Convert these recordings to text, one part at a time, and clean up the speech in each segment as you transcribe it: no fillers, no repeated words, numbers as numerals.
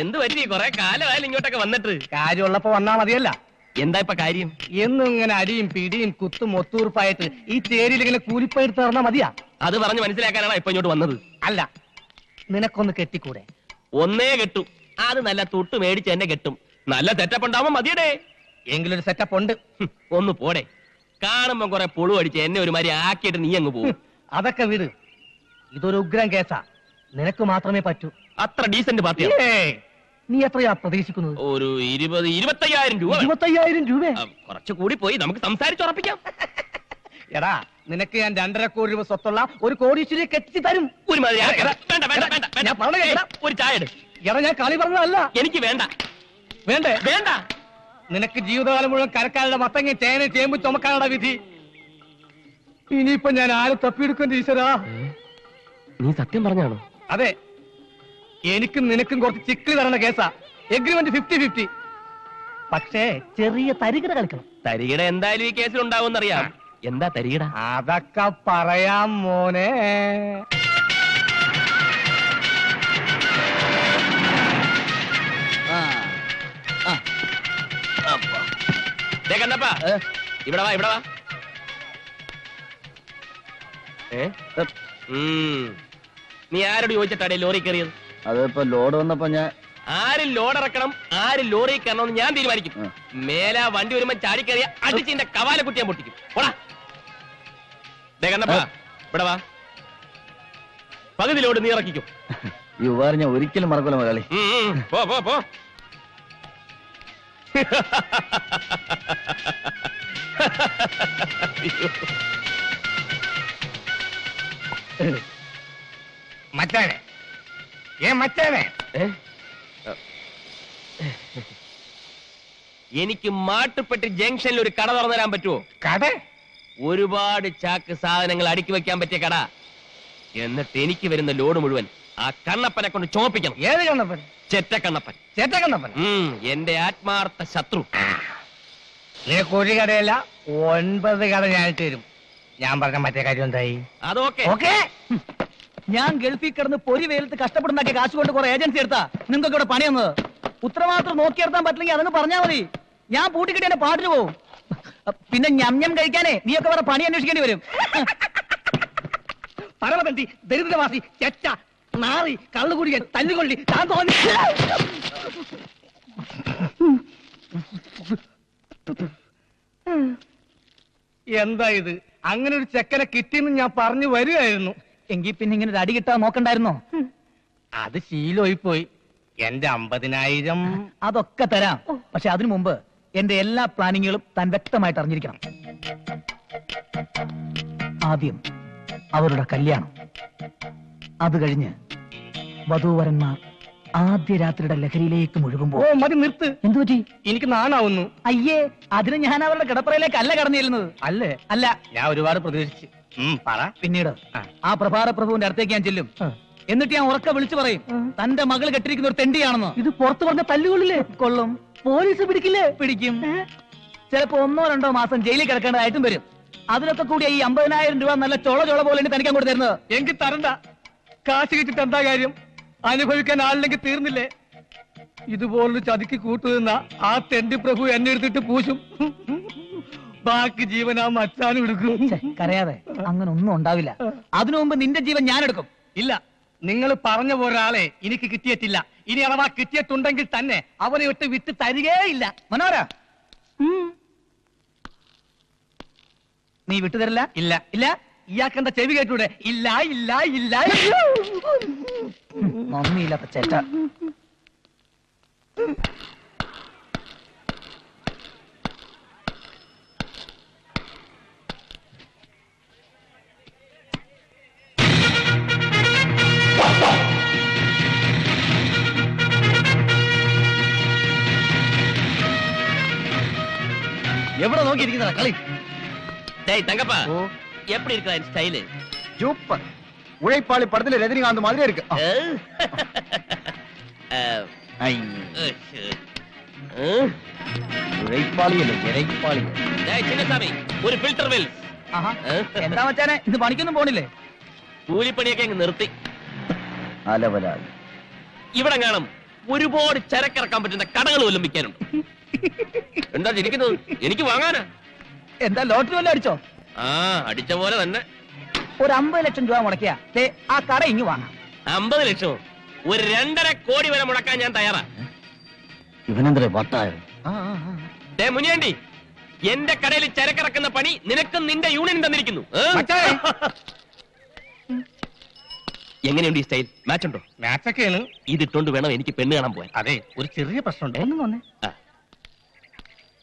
എന്ത് പറ്റി? കൊറേ കാലമായാലും ഇങ്ങോട്ടൊക്കെ വന്നിട്ട്. കാര്യമുള്ളപ്പോ വന്നാ മതിയല്ല. എന്താ ഇപ്പൊ കാര്യം? എന്നും ഇങ്ങനെ അടിയും പിടിയും കുത്തും ഒത്തൂർപ്പായിട്ട് ഈ ചേരിയിൽ ഇങ്ങനെ കൂലിപ്പയെടുത്ത് തറന്നാ മതിയാ? അത് പറഞ്ഞ് മനസ്സിലാക്കാനാണ് ഇപ്പൊ ഇങ്ങോട്ട് വന്നത്. അല്ല, നിനക്കൊന്ന് കെട്ടിക്കൂടെ? ഒന്നേ കെട്ടു. അത് നല്ല തൊട്ട് മേടിച്ച് എന്നെ കെട്ടും. നല്ല സെറ്റപ്പ് ഉണ്ടാവുമ്പോ മതിയടേ. എങ്കിലൊരു സെറ്റപ്പ് ഉണ്ട്. ഒന്ന് പോടെ. കാണുമ്പോ കുറെ പുളു അടിച്ച് എന്നെ ഒരു മാതിരി ആക്കിയിട്ട് നീ അങ്ങ് പോകും. അതൊക്കെ വിട്. ഇതൊരു ഉഗ്രം കേസാ. നിനക്ക് മാത്രമേ പറ്റൂ. അത്ര ഡീസന്റ് പാർട്ടിയാണ്. നീ എത്രയാ പ്രതീക്ഷിക്കുന്നത്? ഒരു 20-25,000 രൂപ. 25,000 രൂപ? കുറച്ചു കൂടി പോയി. നമുക്ക് സംസാരിച്ചുറപ്പിക്കാം. എടാ, നിനക്ക് ഞാൻ 2.5 കോടി രൂപ സ്വത്തുള്ള ഒരു കോടീശ്വരിയെ കെട്ടിച്ച് തരും. ഒരു മാതിരി ഒരു ചായ. എടാ, ഞാൻ കളി പറഞ്ഞതല്ല. എനിക്ക് വേണ്ട. വേണ്ടേ? വേണ്ട. നിനക്ക് ജീവിതകാലം മുഴുവൻ കരക്കാരുടെ മത്തങ്ങ ചേന ചേമ്പ് ചുമക്കാനുള്ള വിധി. ഇനിയിപ്പൊ ഞാൻ ആരെ തപ്പിയെടുക്കും ഈശ്വരാ? നീ സത്യം പറഞ്ഞാണോ? അതെ, എനിക്കും നിനക്കും കുറച്ച് ചിക്കിളി തരണ കേസാ. എഗ്രിമെന്റ് 50-50. പക്ഷേ ചെറിയ തരികിട കളിക്കണം. തരികിട എന്തായാലും ഈ കേസിൽ ഉണ്ടാവുമെന്നറിയാം. എന്താ തരികിട? അതൊക്കെ പറയാം മോനെ. കണ്ണപ്പാ, ഇവിടെ വാ, ഇവിടെ വാ. നീ ആരോട് ചോദിച്ചിട്ടാടേ ലോറി കയറിയത്? അതിപ്പോ ലോഡ് വന്നപ്പോ ഞാൻ ആരും ലോഡ് ഇറക്കണം, ആരും ലോറി കയറണമെന്ന് ഞാൻ തീരുമാനിക്കും. മേലാ വണ്ടി വരുമ്പോ ചാടിക്കറിയ അടിച്ചിന്റെ കവാല കുട്ടിയാൻ പൊട്ടിക്കും. പോടാ. കണ്ണപ്പാ, ഇവിടെ വാ. പകുതി ലോഡ് നീ ഇറക്കിക്കും. ഈ ഉപകാരം ഞാൻ ഒരിക്കലും മറക്കൂല മുതലാളി. പോ പോ പോ. മച്ചാനെ, മച്ചാനെ, എനിക്ക് മാട്ടുപ്പെട്ടി ജംഗ്ഷനിൽ ഒരു കട തുറന്നു തരാൻ പറ്റുമോ? കട? ഒരുപാട് ചാക്ക് സാധനങ്ങൾ അടുക്കി വെക്കാൻ പറ്റിയ കട. എന്നിട്ട് എനിക്ക് വരുന്ന ലോഡ് മുഴുവൻ ആ കണ്ണപ്പനെ കൊണ്ട് ചോപ്പിക്കണം. ഏത് കണ്ണപ്പൻ? ചെറ്റക്കണ്ണപ്പൻ. ചെറ്റക്കണ്ണപ്പൻ? എന്റെ ആത്മാർത്ഥ ശത്രു. നിനക്ക് ഒരു കടയല്ല 9 കട ഞാൻ തരും. ഞാൻ പറഞ്ഞ മറ്റേ കാര്യം എന്തായി? അതൊക്കെ ഓക്കെ. ഞാൻ ഗൾഫിൽ കിടന്ന് പൊരി വെയിലത്ത് കഷ്ടപ്പെടുന്നാക്കിയ കാശ് കൊണ്ട് കുറെ ഏജൻസി എടുത്താ നിങ്ങൾക്ക് ഇവിടെ പണി വന്നത്. ഉത്തരവാദിത്വം നോക്കിയെടുത്താൻ പറ്റില്ലെങ്കിൽ അതങ്ങ് പറഞ്ഞാ മതി. ഞാൻ പൂട്ടിക്കിട്ടി എന്റെ പാട്ടിന് പോവും. പിന്നെ ഞം കഴിക്കാനേ നീയൊക്കെ വേറെ പണി അന്വേഷിക്കേണ്ടി വരും. പരമതണ്ടി, ദരിദ്രവാസി, ചെറ്റ, നാറി, കള്ളുകുടിയൻ, തല്ലുകൊള്ളി, താൻ തോന്നി. എന്താ ഇത്? അങ്ങനെ ഒരു ചെക്കനെ കിട്ടിയെന്ന് ഞാൻ പറഞ്ഞു വരികയായിരുന്നു. എങ്കിൽ പിന്നെ ഇങ്ങനെ ഒരു അടി കിട്ടാൻ നോക്കണ്ടായിരുന്നോ? അത് ശീലമായി പോയി. എന്റെ 50,000 അതൊക്കെ തരാം. പക്ഷെ അതിനു മുമ്പ് എന്റെ എല്ലാ പ്ലാനിങ്ങുകളും താൻ വ്യക്തമായിട്ട് അറിഞ്ഞിരിക്കണം. ആദ്യം അവരുടെ കല്യാണം, അത് കഴിഞ്ഞ് വധൂവരന്മാർ ആദ്യ രാത്രിയുടെ ലഹരിയിലേക്ക് മുഴുകുമ്പോ. ഓ മതി, നിർത്ത്. എന്തു പറ്റി? എനിക്ക് നാണാവുന്നു. അയ്യേ, അതിന് ഞാൻ അവരുടെ കിടപ്പറയിലേക്ക് അല്ല കടന്നു ചെല്ലുന്നത്. അല്ലേ? അല്ല, ഞാൻ ഒരുപാട് പ്രതീക്ഷിച്ചു. പിന്നീട് ആ പ്രഭാര പ്രഭുവിന്റെ അടുത്തേക്ക് ഞാൻ ചെല്ലും. എന്നിട്ട് ഞാൻ ഉറക്കെ വിളിച്ചു പറയും, തന്റെ മകൾ കെട്ടിരിക്കുന്ന ഒരു തെണ്ടിയാണെന്ന്. ഇത് പുറത്തു പറഞ്ഞ തല്ലുകൊള്ളില്ലേ? കൊള്ളും. പോലീസ് പിടിക്കില്ലേ? പിടിക്കും. ചിലപ്പോ 1-2 മാസം ജയിലിൽ കിടക്കേണ്ടതായിട്ടും വരും. അതിനൊക്കെ കൂടി ഈ 50,000 രൂപ നല്ല ചോള പോലെ തനിക്ക് അങ്ങോട്ട് തരുന്നത്. എനിക്ക് തരണ്ട. കാശ് കിട്ടിട്ട് എന്താ കാര്യം? അനുഭവിക്കാൻ ആളില്ലെങ്കിൽ തീർന്നില്ലേ? ഇതുപോലൊരു ചതിക്ക് കൂട്ടുനിന്ന ആ തെണ്ടി പ്രഭു എന്നെ എടുത്തിട്ട് പൂശും. ബാക്കി ജീവൻ ആ മച്ചാനും എടുക്കും. കരയാതെ, അങ്ങനെ ഒന്നും ഉണ്ടാവില്ല. അതിനു മുമ്പ് നിന്റെ ജീവൻ ഞാൻ എടുക്കും. ഇല്ല, നിങ്ങൾ പറഞ്ഞ ഒരാളെ എനിക്ക് കിട്ടിയിട്ടില്ല. ഇനി അഥവാ കിട്ടിയിട്ടുണ്ടെങ്കിൽ തന്നെ അവനെ ഇട്ട് വിട്ട് തരികേയില്ല. മനോര, നീ വിട്ടുതരില്ല? ഇല്ല ഇല്ല. ഇയാക്കെന്താ ചെവി കേട്ടൂടെ? ഇല്ല ഇല്ല ഇല്ല. നന്ദിയില്ലാത്ത ചേട്ട. எவ்வளவு நோக்கி இருக்கிறா களி? டேய் தங்கப்பா, எப்படி இருக்கா இந்த ஸ்டைல்? சூப்பர். உழைப்பாளி படத்துல ரஜினிகாந்த் மாதிரியே இருக்கு. உழைப்பாளி இல்ல, இறைப்பாளி. டேய் சின்னசாமி, ഒരു ഫിൽറ്റർ വെൽ. എന്താ മച്ചാനെ, ഇത് പണിക്കൊന്നും പോണില്ലേ? കൂലിപ്പണിയൊക്കെ അങ്ങ് നിർത്തി. അലവലായി. ഇവിടെ കാണും ഒരുപാട് ചരക്കിറക്കാൻ പറ്റുന്ന കടകൾ വല്ലതും വിൽക്കാനുണ്ട്. എന്താ ചിരിക്കുന്നത്? എനിക്ക് വാങ്ങാനാ. എന്താ ലോട്ടറി വല്ലതും അടിച്ചോ? ആ, അടിച്ച പോലെ തന്നെ. ഒരു 50 ലക്ഷം രൂപ മുടക്കിയാ ആ കട ഇങ്ങ് വാങ്ങാം. 50 ലക്ഷമോ? ഒരു 2.5 കോടി വരെ മുടക്കാൻ ഞാൻ തയ്യാറാ. ഇവനെന്തേ വട്ടായോ? മുനിയാണ്ടി, എന്റെ കടയിൽ ചരക്കിറക്കുന്ന പണി നിനക്കും നിന്റെ യൂണിയൻ തന്നിരിക്കുന്നു. എങ്ങനെയുണ്ട് ഈ സ്റ്റൈൽ? മാച്ച് ഉണ്ടോ? മാച്ചൊക്കെയാണ്. ഇതിട്ടോണ്ട് വേണം എനിക്ക് പെണ്ണ് കാണാൻ പോവാൻ. അതെ, ഒരു ചെറിയ പ്രശ്നമുണ്ട്. ഒന്നും വന്നേ.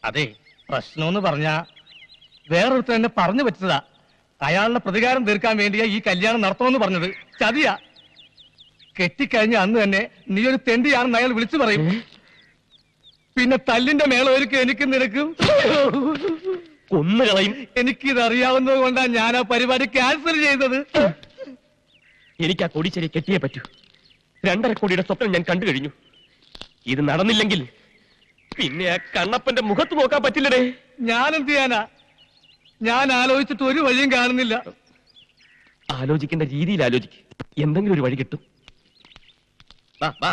അതെ, പ്രശ്നമെന്ന് പറഞ്ഞാ വേറൊരുത്തൻ എന്നെ പറഞ്ഞു പറ്റതാ. അയാളുടെ പ്രതികാരം തീർക്കാൻ വേണ്ടിയാ ഈ കല്യാണം നടത്തണമെന്ന് പറഞ്ഞത്. ചതിയാ. കെട്ടിക്കഴിഞ്ഞ അന്ന് തന്നെ നീ ഒരു തെണ്ടിയാണെന്ന് അയാൾ വിളിച്ചു പറയും. പിന്നെ തല്ലിന്റെ മേളൊരുക്കും എനിക്കും നിനക്കും കൊന്നുകളയും. എനിക്കിതറിയാവുന്നത് കൊണ്ടാണ് ഞാൻ ആ പരിപാടി ക്യാൻസൽ ചെയ്തത്. എനിക്ക് ആ കൊടിച്ചെരി കെട്ടിയേ പറ്റൂ. 2.5 കോടിയുടെ സ്വപ്നം ഞാൻ കണ്ടു കഴിഞ്ഞു. ഇത് നടന്നില്ലെങ്കിൽ പിന്നെ ആ കണ്ണപ്പന്റെ മുഖത്ത് നോക്കാൻ പറ്റില്ലടേ. ഞാൻ എന്ത് ചെയ്യാനാ? ഞാൻ ആലോചിച്ചിട്ട് ഒരു വഴിയും കാണുന്നില്ല. ആലോചിക്കേണ്ട രീതിയിൽ ആലോചിക്ക്. എന്തെങ്കിലും ഒരു വഴി കിട്ടും. വാ വാ,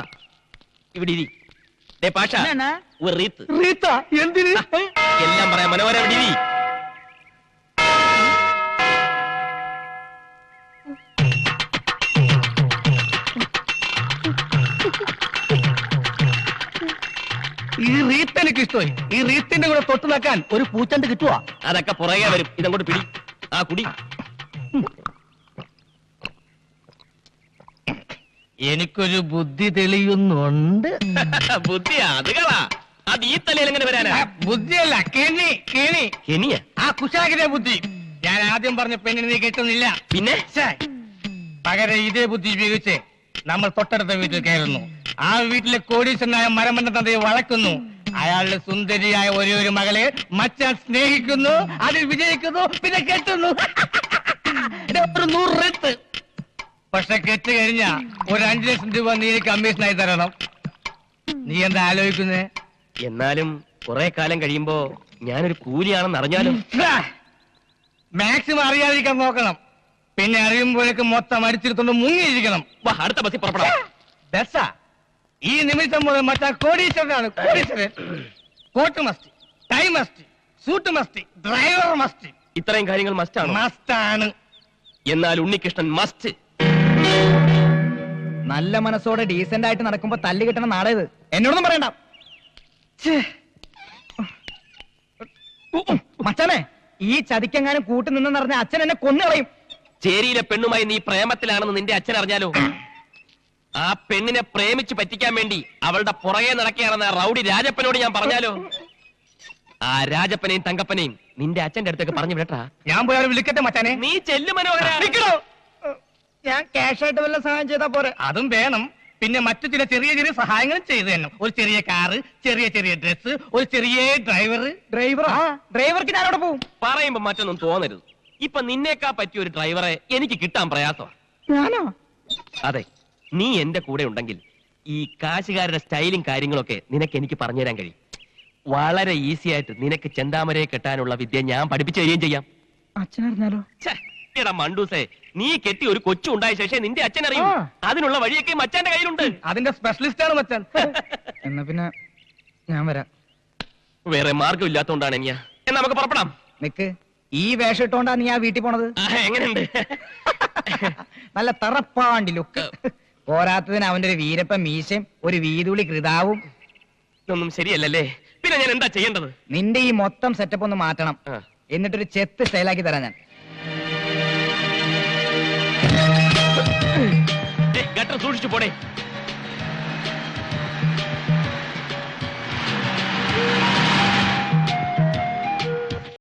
ഇവിടെ ഇരി. ദേ പാഷ, ഒരു റീത്ത്. റീത്ത എന്തിന്? എല്ലാം പറയാം. മനോഹര, ഇവിടെ ഇരി. ഈ റീത്ത് എനിക്ക് ഇഷ്ടമായി. ഈ റീത്തിന്റെ കൂടെ തൊട്ട് നിൽക്കാൻ ഒരു പൂച്ചണ്ട് കിട്ടുവാ. അതൊക്കെ പുറകെ വരും. ഇതങ്ങോട്ട് പിടി. ആ കുടി. എനിക്കൊരു ബുദ്ധി തെളിയുന്നുണ്ട്. ബുദ്ധി അത് കളാ. അത് ഈ തലയിൽ എങ്ങനെ വരാനാ? ബുദ്ധിയല്ല, കെണി. കെണി. കെണിയ? ആ കുശാഗിന്റെ ബുദ്ധി. ഞാൻ ആദ്യം പറഞ്ഞ പെണ്ണിനെ നീ കിട്ടുന്നില്ല. പിന്നെ പകരം ഇതേ ബുദ്ധി ഉപയോഗിച്ച് നമ്മൾ തൊട്ടടുത്ത വീട്ടിൽ കയറുന്നു. ആ വീട്ടിലെ കോടീശ്വരനായ മരമണ്ട തന്തയെ വളക്കുന്നു. അയാളുടെ സുന്ദരിയായ ഒരു മകളെ മച്ചാൻ സ്നേഹിക്കുന്നു, അതിൽ വിജയിക്കുന്നു, പിന്നെ കെട്ടുന്നു. ഒരു 100 റെത്ത്. പക്ഷെ കെട്ട് കഴിഞ്ഞ ഒരു 5 ലക്ഷം രൂപ നീ കമ്മീഷനായി തരണം. നീ എന്താ ആലോചിക്കുന്നേ? എന്നാലും കുറെ കാലം കഴിയുമ്പോ ഞാനൊരു കൂലിയാണെന്ന് അറിഞ്ഞാലും മാക്സിമം അറിയാതിരിക്കാൻ നോക്കണം. പിന്നെ അറിയുമ്പോഴേക്ക് മൊത്തം അടിച്ചിരുത്തോണ്ട് മുങ്ങിയിരിക്കണം. വാ, അടുത്ത ബസ്സിൽ പുറപ്പെടാം. ബസ്സാ? ഈ നിമിഷം മുതൽ മറ്റാ കോടീശ്വരനാണ്. കോടീശ്വരൻ. Coat must, tie must, suit must, driver must. ഇത്രയും കാര്യങ്ങൾ മസ്റ്റാണ്. മസ്റ്റാണ്. എന്നാൽ ഉണ്ണികൃഷ്ണൻ മസ്റ്റ്. നല്ല മനസ്സോടെ ഡീസന്റ് ആയിട്ട് നടക്കുമ്പോ തല്ല് കിട്ടണ നാടേത്. എന്നോടൊന്നും പറയണ്ട. മച്ചാനെ, ഈ ചതിക്കെങ്ങാനും കൂട്ടു നിന്നെന്ന് പറഞ്ഞ അച്ഛൻ എന്നെ കൊന്നുകളയും. ചേരിയിലെ പെണ്ണുമായി നീ പ്രേമത്തിലാണെന്ന് നിന്റെ അച്ഛൻ അറിഞ്ഞാലോ? ആ പെണ്ണിനെ പ്രേമിച്ച് പറ്റിക്കാൻ വേണ്ടി അവളുടെ പുറകെ നടക്കുകയാണെന്ന് റൗഡി രാജപ്പനോട് ഞാൻ പറഞ്ഞാലോ? ആ രാജപ്പനെയും തങ്കപ്പനെയും നിന്റെ അച്ഛന്റെ അടുത്തേക്ക് പറഞ്ഞു വിടട്ടാ. ഞാൻ പോയാൽ വിളിക്കട്ടെ മച്ചാനെ. നീ ചെല്ലു മനോഹര. ഞാൻ ക്യാഷ് ആയിട്ട് വല്ല സഹായം ചെയ്താ പോരെ? അതും വേണം. പിന്നെ മറ്റു ചില ചെറിയ ചെറിയ സഹായങ്ങളും ചെയ്തു തന്നെ. ഒരു ചെറിയ കാറ്, ചെറിയ ചെറിയ ഡ്രസ്, ഒരു ചെറിയ ഡ്രൈവർ. ഡ്രൈവർക്ക് ഞാനവിടെ പോവും. പറയുമ്പോ മറ്റൊന്നും തോന്നരുത്. ഇപ്പൊ നിന്നേക്കാ പറ്റിയ ഒരു ഡ്രൈവറെ എനിക്ക് കിട്ടാൻ പ്രയാസമാണ്. ഞാനോ? അതെ, നീ എന്റെ കൂടെ ഉണ്ടെങ്കിൽ ഈ കാശുകാരുടെ സ്റ്റൈലും കാര്യങ്ങളൊക്കെ നിനക്ക് എനിക്ക് പറഞ്ഞുതരാൻ കഴിയും. വളരെ ഈസി ആയിട്ട് നിനക്ക് ചെന്താമരയെ കെട്ടാനുള്ള വിദ്യ ഞാൻ പഠിപ്പിച്ചു തരികയും ചെയ്യാം. അച്ഛനറിഞ്ഞാലോ? എടാ മണ്ടൂസേ, നീ കെട്ടി ഒരു കൊച്ചു ഉണ്ടായ ശേഷം നിന്റെ അച്ഛൻ അറിയും. അതിനുള്ള വഴിയൊക്കെ മച്ചാന്റെ കയ്യിലുണ്ട്. അതിന്റെ സ്പെഷ്യലിസ്റ്റ് ആണ് മച്ചാൻ. എന്നാ പിന്നെ ഞാൻ വരാം. വേറെ മാർഗം ഇല്ലാത്തോണ്ടാണ് ഞാൻ. എന്നാ നമുക്ക് പുറപ്പെടാം. നിക്ക്, ഈ വേഷം ഇട്ടോണ്ടാ നീ ആ വീട്ടിൽ പോണത്? എങ്ങനെയുണ്ട്? നല്ല തറപ്പാണ്ടി ലുക്ക്. പോരാത്തതിന് അവന്റെ ഒരു വീരപ്പ മീശയും ഒരു വീതുളി കൃതാവും. ഇതൊന്നും ശരിയല്ലല്ലേ? പിന്നെ ഞാൻ എന്താ ചെയ്യേണ്ടത്? നിന്റെ ഈ മൊത്തം സെറ്റപ്പ് ഒന്ന് മാറ്റണം. എന്നിട്ടൊരു ചെത്ത് സ്റ്റൈലാക്കി തരാം ഞാൻ. ഗട്ടർ സൂക്ഷിച്ചു പോടേ.